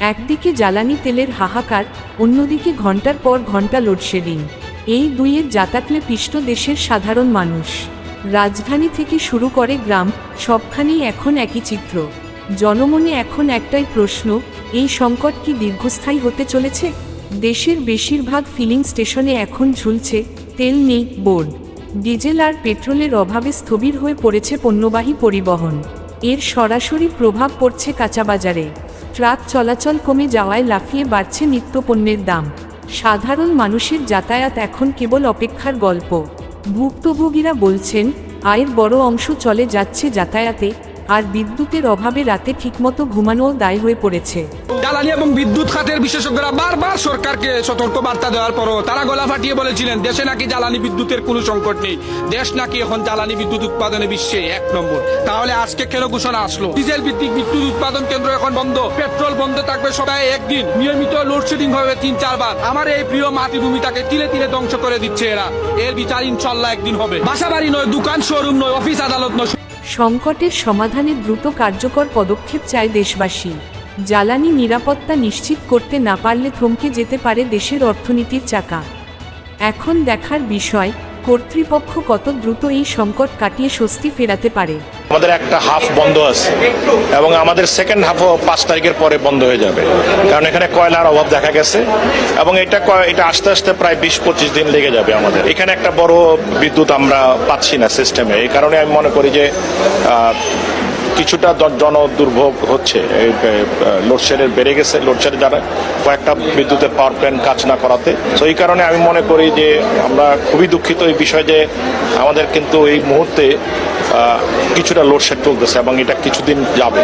একদিকে জ্বালানি তেলের হাহাকার, অন্যদিকে ঘন্টার পর ঘন্টা লোডশেডিং। এই দুইয়ের জাতাকলে পিষ্ট দেশের সাধারণ মানুষ। রাজধানী থেকে শুরু করে গ্রাম, সবখানেই এখন একই চিত্র। জনমনে এখন একটাই প্রশ্ন, এই সংকট কি দীর্ঘস্থায়ী হতে চলেছে? দেশের বেশিরভাগ ফিলিং স্টেশনে এখন ঝুলছে তেল নেই বোর্ড। ডিজেল আর পেট্রোলের অভাবে স্থবির হয়ে পড়েছে পণ্যবাহী পরিবহন। এর সরাসরি প্রভাব পড়ছে কাঁচাবাজারে। ট্রাক চলাচল কমে যাওয়ায় লাফিয়ে বাড়ছে নিত্যপণ্যের দাম। সাধারণ মানুষের যাতায়াত এখন কেবল অপেক্ষার গল্প। ভুক্তভোগীরা বলছেন, আয়ের বড় অংশ চলে যাচ্ছে যাতায়াতে, আর বিদ্যুতের অভাবে রাতে ঠিকমতো ঘুমানোও দায় হয়ে পড়েছে। জ্বালানি এবং বিদ্যুৎ খাতের বিশেষজ্ঞরা বারবার সরকারকে সতর্ক বার্তা দেওয়ার পরও তারা গলা ফাটিয়ে বলেছিলেন দেশে নাকি জ্বালানি বিদ্যুতের কোনো সংকট নেই, দেশ নাকি এখন জ্বালানি বিদ্যুৎ উৎপাদনে বিশ্বে 1 নম্বর। তাহলে আজকে কেন ঘোষণা আসলো ডিজেল ভিত্তিক বিদ্যুৎ উৎপাদন কেন্দ্র এখন বন্ধ, পেট্রোল বন্ধ থাকবে সপ্তাহে একদিন, নিয়মিত লোডশেডিং হবে 3-4 বার। আমার এই প্রিয় মাতৃভূমিটাকে তিলে তিলে ধ্বংস করে দিচ্ছে এরা। এর বিচার ইনশাল্লাহ একদিন হবে। বাসাবাড়ি নয়, দোকান শোরুম নয়, অফিস আদালত নয়। সংকটের সমাধানে দ্রুত কার্যকর পদক্ষেপ চায় দেশবাসী। জ্বালানি নিরাপত্তা নিশ্চিত করতে না পারলে থমকে যেতে পারে দেশের অর্থনীতির চাকা। এখন দেখার বিষয়, কর্তৃপক্ষ কত দ্রুত এই সংকট কাটিয়ে স্বস্তি ফেরাতে পারে। আমাদের একটা হাফ বন্ধ আছে এবং আমাদের সেকেন্ড হাফও 5 তারিখের পরে বন্ধ হয়ে যাবে, কারণ এখানে কয়লার অভাব দেখা গেছে এবং এটা আস্তে আস্তে প্রায় 20-25 দিন লেগে যাবে। আমাদের এখানে একটা বড় বিদ্যুৎ আমরা পাচ্ছি না সিস্টেমে। এই কারণে আমি মনে করি যে কিছুটা জন দুর্ভোগ হচ্ছে। লোডশেডের বেড়ে গেছে, লোডশেড যারা কয়েকটা বিদ্যুতের পাওয়ার প্ল্যান্ট কাজ না করাতে। তো এই কারণে আমি মনে করি যে আমরা খুবই দুঃখিত এই বিষয়ে যে আমাদের কিন্তু এই মুহূর্তে কিছুটা লোডশেড চলতেছে এবং এটা কিছুদিন যাবে।